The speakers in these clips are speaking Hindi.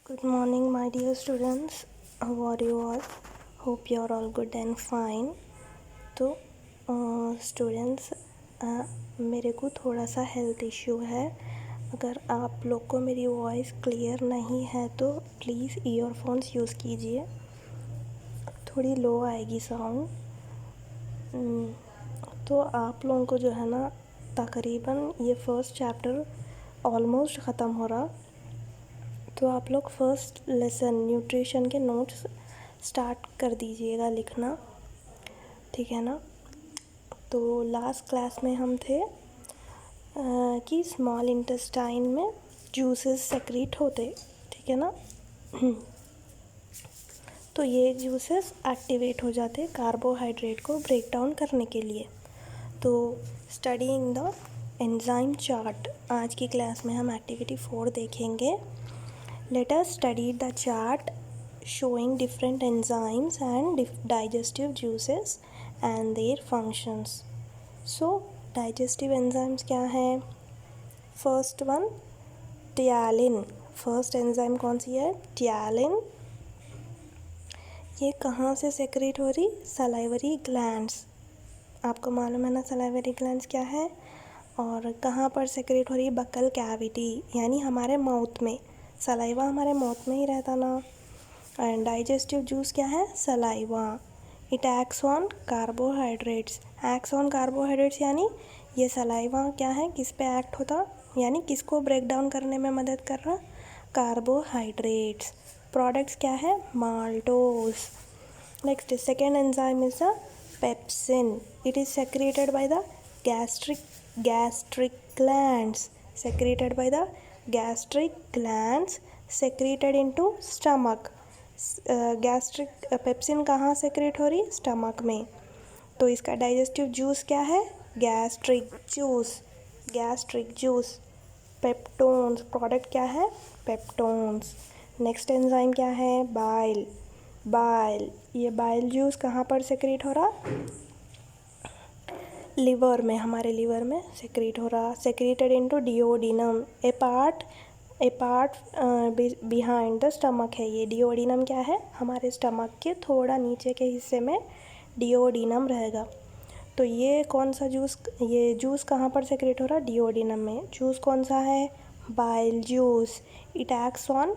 Good morning, my dear students. How are you all? Hope you are all good and fine. तो स्टूडेंट्स मेरे को थोड़ा सा हेल्थ इश्यू है. अगर आप लोग को मेरी वॉइस क्लियर नहीं है तो प्लीज़ ईयरफोन्स यूज़ कीजिए. थोड़ी लो आएगी साउंड. तो आप लोगों को जो है ना तकरीबन ये फर्स्ट चैप्टर ऑलमोस्ट ख़त्म हो रहा. तो आप लोग फर्स्ट लेसन न्यूट्रिशन के नोट्स स्टार्ट कर दीजिएगा लिखना, ठीक है ना. तो लास्ट क्लास में हम थे कि स्मॉल इंटेस्टाइन में जूसेस सेक्रीट होते, ठीक है ना. तो ये जूसेस एक्टिवेट हो जाते कार्बोहाइड्रेट को ब्रेक डाउन करने के लिए. तो स्टडीइंग द एंजाइम चार्ट, आज की क्लास में हम एक्टिविटी 4 देखेंगे. Let us study the chart showing different enzymes and digestive juices and their functions. So, digestive enzymes क्या हैं? First one, Tyalin. First enzyme कौन सी है? Tyalin. ये कहाँ से सेक्रेट हो रही? Salivary glands. आपको मालूम है ना सलाइवरी ग्लैंड्स क्या है और कहाँ पर सेक्रेट हो रही? बकल कैविटी, यानी हमारे माउथ में. सलाइवा हमारे माउथ में ही रहता ना. एंड डाइजेस्टिव जूस क्या है? Saliva. It acts on carbohydrates. Acts on carbohydrates यानी ये सलाइवा क्या है, किस पे एक्ट होता, यानी किसको ब्रेक डाउन करने में मदद कर रहा? कार्बोहाइड्रेट्स. प्रोडक्ट्स क्या है? Maltose. Next second enzyme is the pepsin. It is secreted by the gastric glands. Secreted by the gastric glands, secreted into stomach. Gastric pepsin कहाँ सेक्रेट हो रही? स्टमक में. तो इसका डाइजेस्टिव जूस क्या है? Gastric juice. Gastric juice. Peptones. Product क्या है? पेप्टोन्स. नेक्स्ट एंजाइम क्या है? बाइल. बाइल. ये बाइल जूस कहाँ पर सेक्रेट हो रहा? लिवर में, हमारे लिवर में सेक्रेट हो रहा. Secreted into duodenum. A part behind the stomach है ये. डिओडिनम क्या है? हमारे स्टमक के थोड़ा नीचे के हिस्से में डिओडिनम रहेगा. तो ये कौन सा जूस, ये जूस कहाँ पर सेक्रेट हो रहा? डिओडिनम में. जूस कौन सा है? Bile juice. It acts on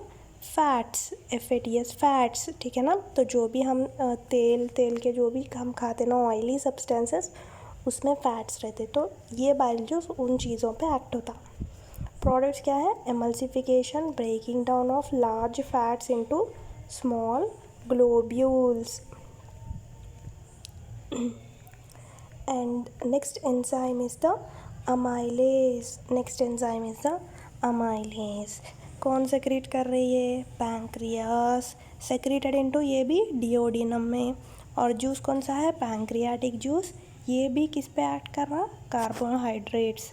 fats. FATS fats, ठीक है ना. तो जो भी हम तेल के जो भी हम खाते ना ऑयली सब्सटेंसेस, उसमें फैट्स रहते. तो ये बाइल जूस उन चीज़ों पे एक्ट होता. प्रोडक्ट्स क्या है? Emulsification, breaking down of large fats into small globules. And next enzyme is the amylase. Next enzyme is the amylase. कौन सेक्रेट कर रही है? पैंक्रियास. सेक्रेटेड इनटू ये भी डिओडिनम में. और जूस कौन सा है? Pancreatic juice. ये भी किस पे एक्ट कर रहा? Carbohydrates.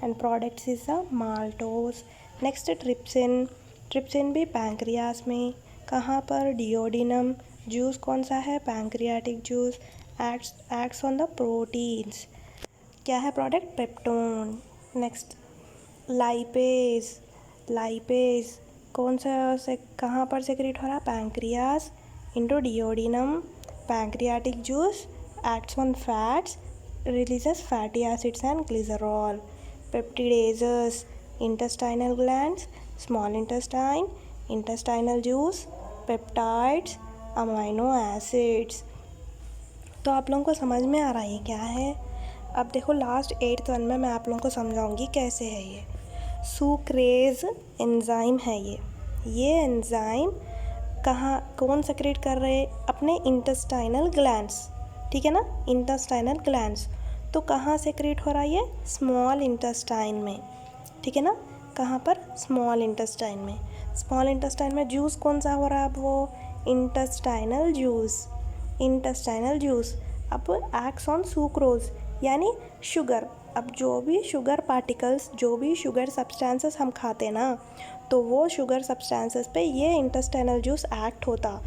And products is the maltose. Next trypsin. Trypsin भी पैंक्रियास में. कहाँ पर? डिओडिनम. जूस कौन सा है? Pancreatic juice. Acts on the proteins. क्या है product? Peptone. Next lipase. Lipase कौन सा से कहाँ पर सेक्रेट हो रहा? Pancreas into duodenum. Pancreatic juice acts on fats, releases fatty acids and glycerol. Peptidases, intestinal glands, small intestine, intestinal juice, peptides, amino acids. तो आप लोगों को समझ में आ रहा है क्या है? अब देखो लास्ट 8th वन में मैं आप लोगों को समझाऊंगी कैसे है ये. सुक्रेज एंजाइम है ये एंजाइम कहाँ कौन सेक्रेट कर रहे? अपने इंटेस्टाइनल ग्लैंड्स, ठीक है ना. Intestinal glands. तो कहाँ सेक्रेट हो रहा है ये? स्मॉल इंटेस्टाइन में, ठीक है ना. कहाँ पर? स्मॉल इंटेस्टाइन में. स्मॉल इंटेस्टाइन में जूस कौन सा हो रहा है? अब वो इंटेस्टाइनल जूस. Intestinal juice. अब एक्ट्स ऑन सुक्रोज यानी शुगर. अब जो भी शुगर पार्टिकल्स, जो भी शुगर सब्सटेंसेस हम खाते ना, तो वो शुगर सब्सटेंसेस पे ये इंटेस्टाइनल जूस एक्ट होता.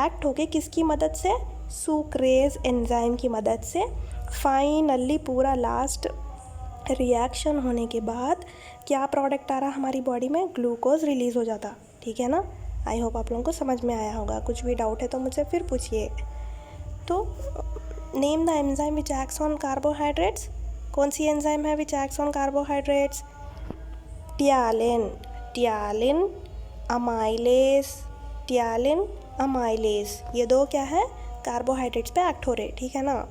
एक्ट होके किसकी मदद से? सुक्रेज एंजाइम की मदद से. फाइनली पूरा लास्ट रिएक्शन होने के बाद क्या प्रोडक्ट आ रहा हमारी बॉडी में? ग्लूकोज रिलीज़ हो जाता, ठीक है ना. आई होप आप लोगों को समझ में आया होगा। कुछ भी डाउट है तो मुझसे फिर पूछिए। तो name the enzyme which acts on carbohydrates. कौन सी एंजाइम है which acts on carbohydrates? Ptyalin, ptyalin amylase, ptyalin amylase, ये दो क्या है, कार्बोहाइड्रेट्स पे एक्ट हो रहे, ठीक है ना।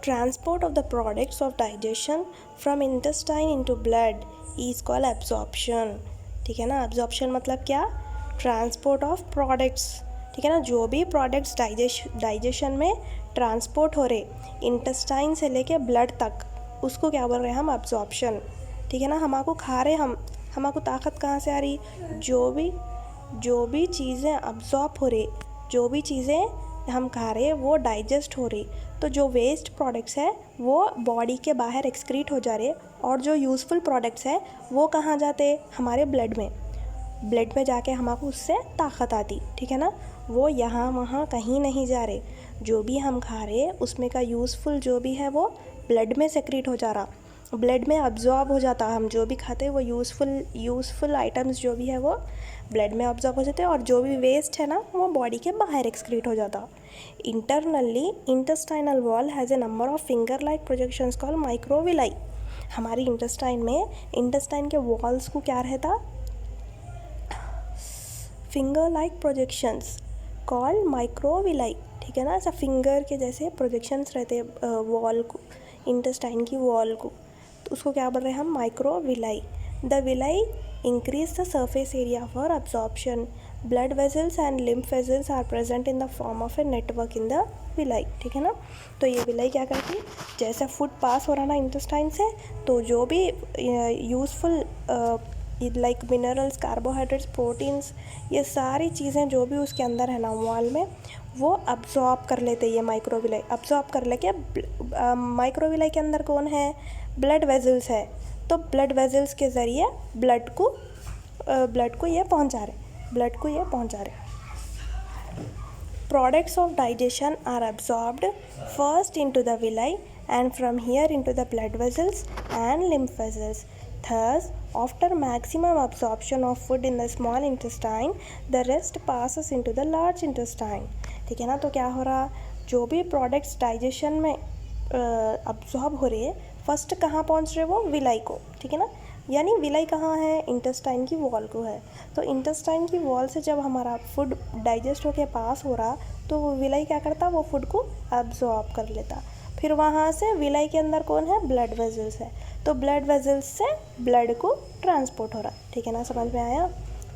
Transport of the products of digestion from intestine into blood is called absorption, ठीक है ना। एब्जॉर्प्शन मतलब क्या, ट्रांसपोर्ट ऑफ प्रोडक्ट्स, ठीक है ना। जो भी प्रोडक्ट्स डाइजेशन में ट्रांसपोर्ट हो रहे इंटेस्टाइन से लेके ब्लड तक, उसको क्या बोल रहे हैं हम, एब्जॉर्प्शन, ठीक है ना। हमको खा रहे हमको ताकत कहाँ से आ रही, जो भी चीज़ें अब्जॉर्ब हो रही, जो भी चीज़ें हम खा रहे वो डाइजेस्ट हो रही, तो जो वेस्ट प्रोडक्ट्स है वो बॉडी के बाहर एक्सक्रीट हो जा रहे, और जो यूज़फुल प्रोडक्ट्स है वो कहाँ जाते, हमारे ब्लड में जाके हमको उससे ताकत आती, ठीक है ना। वो यहाँ वहाँ कहीं नहीं जा रहे, जो भी हम खा रहे उसमें का यूज़फुल जो भी है वो ब्लड में सेक्रीट हो जा रहा, ब्लड में अब्जॉर्ब हो जाता। हम जो भी खाते हैं वो यूज़फुल आइटम्स जो भी है वो ब्लड में अब्जॉर्ब हो जाते हैं, और जो भी वेस्ट है ना वो बॉडी के बाहर एक्सक्रीट हो जाता। Internally intestinal wall has a number of finger like projections called microvilli. हमारी इंटेस्टाइन में इंटेस्टाइन के वॉल्स को क्या रहता, finger like projections called microvilli, ठीक है ना। ऐसा फिंगर के जैसे प्रोजेक्शंस रहते वॉल को, इंटेस्टाइन की वॉल को, तो उसको क्या बोल रहे हैं हम, microvilli. The villi increase the surface area for absorption. Blood vessels and lymph vessels are present in the form of a network in the villi, ठीक है ना। तो ये विलाई क्या करती है, जैसे फूड पास हो रहा ना इंटेस्टाइन से, तो जो भी useful like minerals, carbohydrates, proteins, ये सारी चीज़ें जो भी उसके अंदर है ना वॉल में, वो अब्जॉर्ब कर लेते, ये माइक्रोविलाई अब्जॉर्ब कर लेके। माइक्रोविलाई के अंदर कौन है, ब्लड वेजल्स है, तो ब्लड वेजल्स के ज़रिए ब्लड को ये पहुंचा रहे, products of digestion are absorbed first into the villi and from here into the blood vessels and lymph vessels. Thus after maximum absorption of food in the small intestine the rest passes into the large intestine, ठीक है ना। तो क्या हो रहा, जो भी प्रोडक्ट्स डाइजेशन में अब्जॉर्ब हो रही है फर्स्ट कहाँ पहुँच रहे, वो विलाई को, ठीक है ना। यानी विलाई कहाँ है, इंटेस्टाइन की वॉल को है। तो इंटेस्टाइन की वॉल से जब हमारा फूड डाइजेस्ट होके पास हो रहा, तो वो विलाई क्या करता, वो फूड को अब्जॉर्ब कर लेता। फिर वहाँ से विलाई के अंदर कौन है, ब्लड वेजल्स है, तो ब्लड वेजल्स से ब्लड को ट्रांसपोर्ट हो रहा, ठीक है ना, समझ में आया।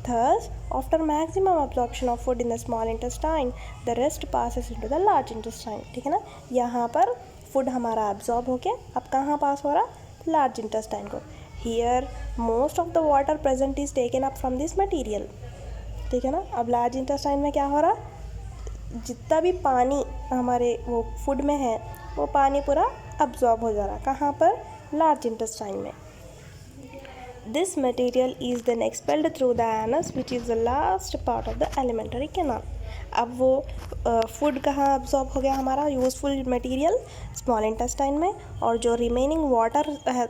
Thus, after maximum absorption of food in the small intestine, the rest passes into the large intestine, ठीक है ना। यहाँ पर फूड हमारा अब्जॉर्ब होके अब कहाँ पास हो रहा, लार्ज इंटेस्टाइन को। Here most of the water present is taken up from this material, ठीक है ना। अब लार्ज इंटेस्टाइन में क्या हो रहा, जितना भी पानी हमारे वो फूड में है वो पानी पूरा अब्जॉर्ब हो जा रहा, कहाँ पर, लार्ज इंटेस्टाइन में। This material is then expelled through the anus, which is the last part of the alimentary canal. अब वो फूड कहाँ अब्जॉर्ब हो गया हमारा, यूज़फुल मटेरियल स्मॉल इंटेस्टाइन में, और जो रिमेनिंग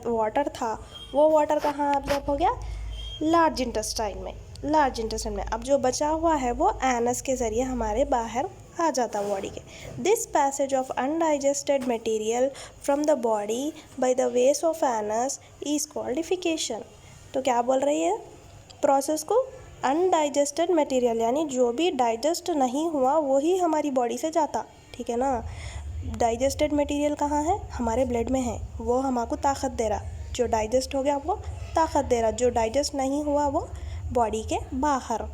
वाटर था वो वाटर कहाँ अब्जॉर्ब हो गया, लार्ज इंटेस्टाइन में। अब जो बचा हुआ है वो एनस के ज़रिए हमारे बाहर आ जाता बॉडी के। This passage of undigested material from the body by the ways of anus is called defecation. तो क्या बोल रही है प्रोसेस को, अनडाइजेस्टेड मटेरियल यानी जो भी डाइजेस्ट नहीं हुआ वही हमारी बॉडी से जाता, ठीक है ना। डाइजेस्टेड मटेरियल कहाँ है, हमारे ब्लड में है, वो हमको ताकत दे रहा, जो डाइजेस्ट हो गया वो ताकत दे रहा, जो डाइजेस्ट नहीं हुआ वो बॉडी के बाहर,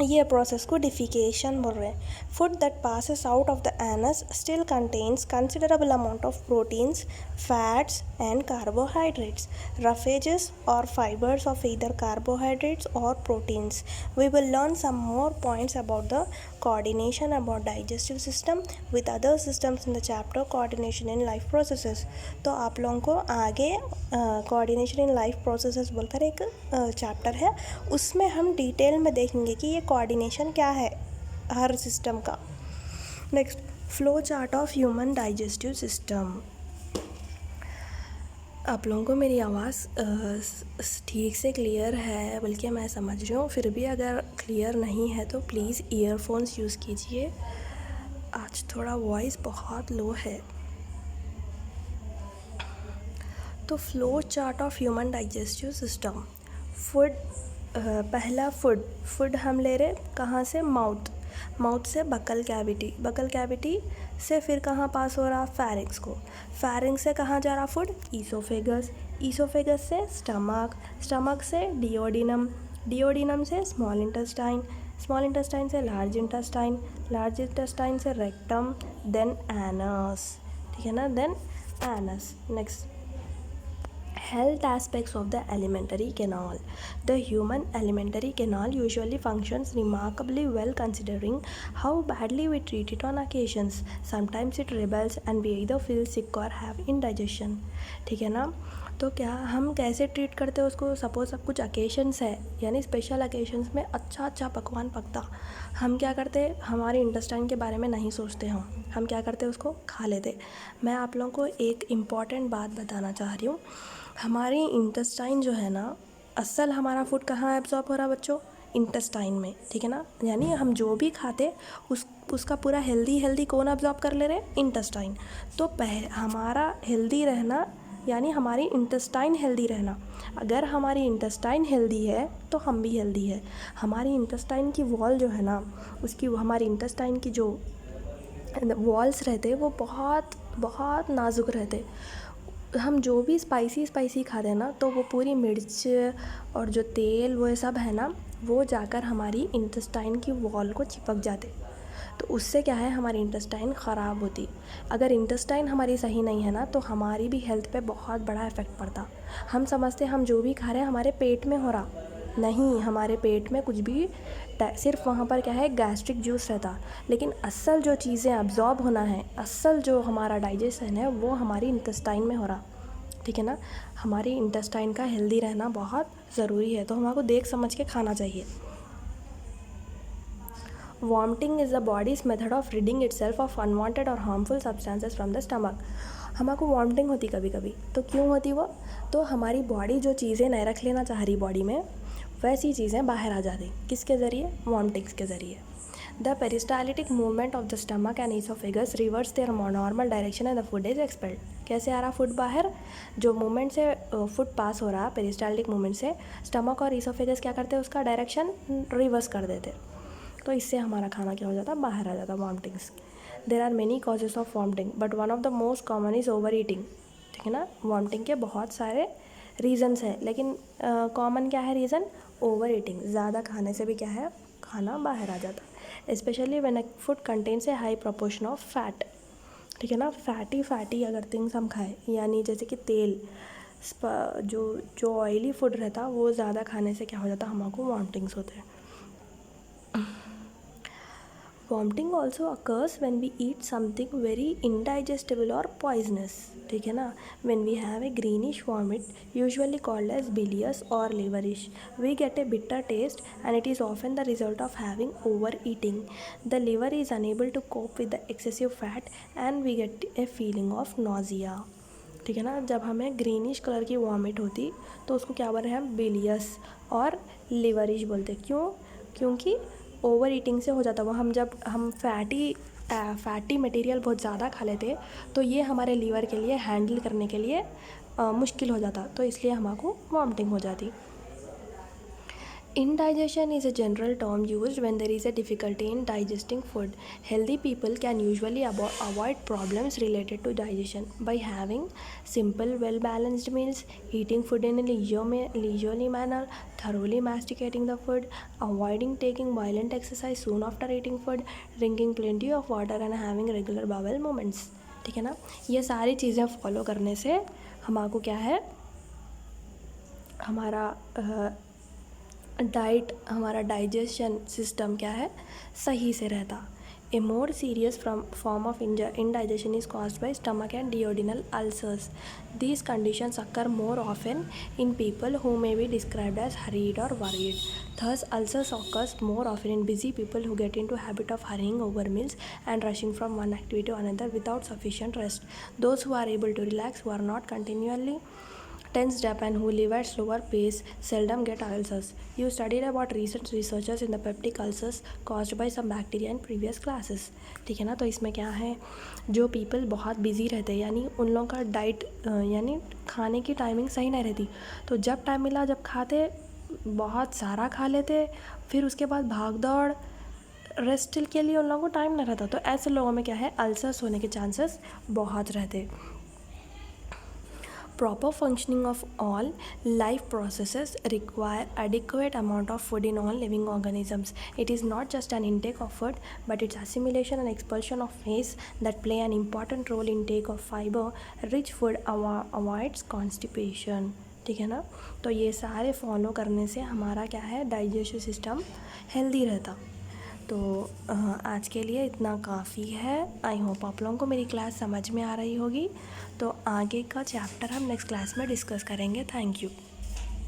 ये प्रोसेस को डिफिकेशन बोल रहे हैं। Food that passes out of the anus still contains considerable amount of proteins, fats and carbohydrates, roughages or fibres of either carbohydrates or proteins. We will learn some more points about the coordination about digestive system with other systems in the chapter coordination in life processes। तो आप लोगों को आगे coordination in life processes बोलकर एक चैप्टर है, उसमें हम डिटेल में देखेंगे कि ये कोऑर्डिनेशन क्या है हर सिस्टम का। Next, flow chart of human digestive system. आप लोगों को मेरी आवाज़ ठीक से क्लियर है, बल्कि मैं समझ रही हूँ, फिर भी अगर क्लियर नहीं है तो प्लीज़ ईयरफोन्स यूज़ कीजिए। आज थोड़ा वॉइस बहुत लो है। तो flow chart of human digestive system. Food, पहला फूड हम ले रहे कहाँ से? माउथ से बकल कैविटी से फिर कहाँ पास हो रहा? फेरिंग्स को। फेरिंग्स से कहाँ जा रहा फूड? ईसोफेगस से स्टमक से डिओडिनम से स्मॉल इंटेस्टाइन से लार्ज इंटेस्टाइन से रेक्टम, देन एनस। ठीक है ना? Then anus. Next, health aspects of the alimentary canal. The human alimentary canal usually functions remarkably well considering how badly we treat it on occasions. Sometimes it rebels and we either feel sick or have indigestion. ठीक है ना? तो क्या हम कैसे ट्रीट करते हैं उसको? सपोज सब कुछ अकेशंस है, यानी स्पेशल अकेशंस में अच्छा पकवान पकता, हम क्या करते? हमारे इंटेस्टाइन के बारे में नहीं सोचते, हम क्या करते? उसको खा लेते। मैं आप लोगों को एक इम्पॉर्टेंट बात बताना चाह रही हूँ। हमारी इंटेस्टाइन जो है ना, असल हमारा फूड कहाँ एब्जॉर्ब हो रहा बच्चों? इंटेस्टाइन में। ठीक है ना? यानी हम जो भी खाते उसका पूरा हेल्दी कौन एब्जॉर्ब कर ले रहे? इंटेस्टाइन। तो हमारा हेल्दी रहना यानी हमारी इंटेस्टाइन हेल्दी रहना। अगर हमारी इंटेस्टाइन हेल्दी है तो हम भी हेल्दी है। हमारी इंटेस्टाइन की वॉल जो है ना, हमारी इंटेस्टाइन की जो वॉल्स रहते वो बहुत नाजुक रहते। हम जो भी स्पाइसी खाते हैं ना, तो वो पूरी मिर्च और जो तेल वो सब है ना, वो जाकर हमारी इंटेस्टाइन की वॉल को चिपक जाते। तो उससे क्या है? हमारी इंटेस्टाइन ख़राब होती। अगर इंटेस्टाइन हमारी सही नहीं है ना, तो हमारी भी हेल्थ पे बहुत बड़ा इफ़ेक्ट पड़ता। हम समझते हम जो भी खा रहे हैं हमारे पेट में हो रहा, नहीं, हमारे पेट में कुछ भी, सिर्फ वहाँ पर क्या है? गैस्ट्रिक जूस रहता। लेकिन असल जो चीज़ें अब्जॉर्ब होना है, असल जो हमारा डाइजेशन है, वो हमारी इंटेस्टाइन में हो रहा। ठीक है ना? हमारी इंटेस्टाइन का हेल्दी रहना बहुत ज़रूरी है, तो हमको देख समझ के खाना चाहिए। Vomiting is the body's method of ridding itself of unwanted or harmful substances from the stomach. हमको वॉमिटिंग होती कभी कभी, तो क्यों होती वो? तो हमारी बॉडी जो चीज़ें नहीं रख लेना चाह रही बॉडी में, वैसी चीज़ें बाहर आ जाती। किसके ज़रिए? वॉमिटिंग्स के ज़रिए। The peristaltic movement of the stomach and oesophagus reverse their normal direction and the food is expelled. कैसे आ रहा फूड बाहर? जो मूवमेंट से फूड पास हो रहा, पेरिस्टालिटिक मूवमेंट से स्टमक और ईसोफेगस क्या करते हैं? उसका डायरेक्शन रिवर्स कर देते। तो इससे हमारा खाना क्या हो जाता? बाहर आ जाता, vomitings. There are many causes of vomiting but one of the most common is overeating. ठीक है ना? वॉमिटिंग के बहुत सारे रीज़न्स हैं, लेकिन कॉमन क्या है रीज़न? Over eating. ज़्यादा खाने से भी क्या है? खाना बाहर आ जाता। Specially when a food contains A high proportion of fat. ठीक है ना? फैटी अगर थिंग्स हम खाएं, यानी जैसे कि तेल, जो ऑयली फूड रहता, वो ज़्यादा खाने से क्या हो जाता? हमको वॉमिटिंग्स होते हैं। Vomiting also occurs when we eat something very indigestible or poisonous. ठीक है ना? When we have a greenish vomit, usually called as bilious or liverish, we get a bitter taste and it is often the result of having overeating. The liver is unable to cope with the excessive fat and we get a feeling of nausea. ठीक है ना? जब हमें ग्रीनिश कलर की वॉमिट होती तो उसको क्या बोल रहे हैं? बिलियस और लिवरिश बोलते। क्यों? क्योंकि ओवर ईटिंग से हो जाता। वो जब हम फैटी मटेरियल बहुत ज़्यादा खा लेते, तो ये हमारे लीवर के लिए हैंडल करने के लिए मुश्किल हो जाता, तो इसलिए हमको वॉमिटिंग हो जाती। Indigestion is a general term used when there is a difficulty in digesting food. Healthy people can usually avoid problems related to digestion by having simple, well-balanced meals, eating food in a leisurely manner, thoroughly masticating the food, avoiding taking violent exercise soon after eating food, drinking plenty of water and having regular bowel movements. ठीक है ना? ये सारी चीज़ें फॉलो करने से हमको क्या है? हमारा डाइजेशन सिस्टम क्या है? सही से रहता। A more serious form of indigestion is caused by stomach and duodenal ulcers. These conditions occur more often in people who may be described as hurried or worried. Thus, ulcers occurs more often in busy people who get into habit of hurrying over meals and rushing from one activity to another without sufficient rest. Those who are able to relax, who are not continually tensed up and who live at slower pace seldom get ulcers. You studied about recent researchers in the peptic ulcers caused by some bacteria in previous classes. ठीक है ना. तो इसमें क्या है, जो पीपल बहुत बिजी रहते हैं यानी उन लोगों का डाइट यानी खाने की टाइमिंग सही नहीं रहती, तो जब टाइम मिला जब खाते बहुत सारा खा लेते, फिर उसके बाद भाग दौड़ रेस्ट के लिए उन लोगों को टाइम नहीं रहता, तो ऐसे लोगों में क्या है, अल्सर्स होने के चांसेस बहुत रहते. Proper functioning of all life processes require adequate amount of food in all living organisms. It is not just an intake of food, but its assimilation and expulsion of waste that play an important role in intake of fiber. Rich food avoids constipation. ठीक है ना. तो ये सारे फॉलो करने से हमारा क्या है, डाइजेस्टिव सिस्टम हेल्दी रहता. तो आज के लिए इतना काफ़ी है. आई होप आप लोगों को मेरी क्लास समझ में आ रही होगी. तो आगे का चैप्टर हम नेक्स्ट क्लास में डिस्कस करेंगे. Thank you.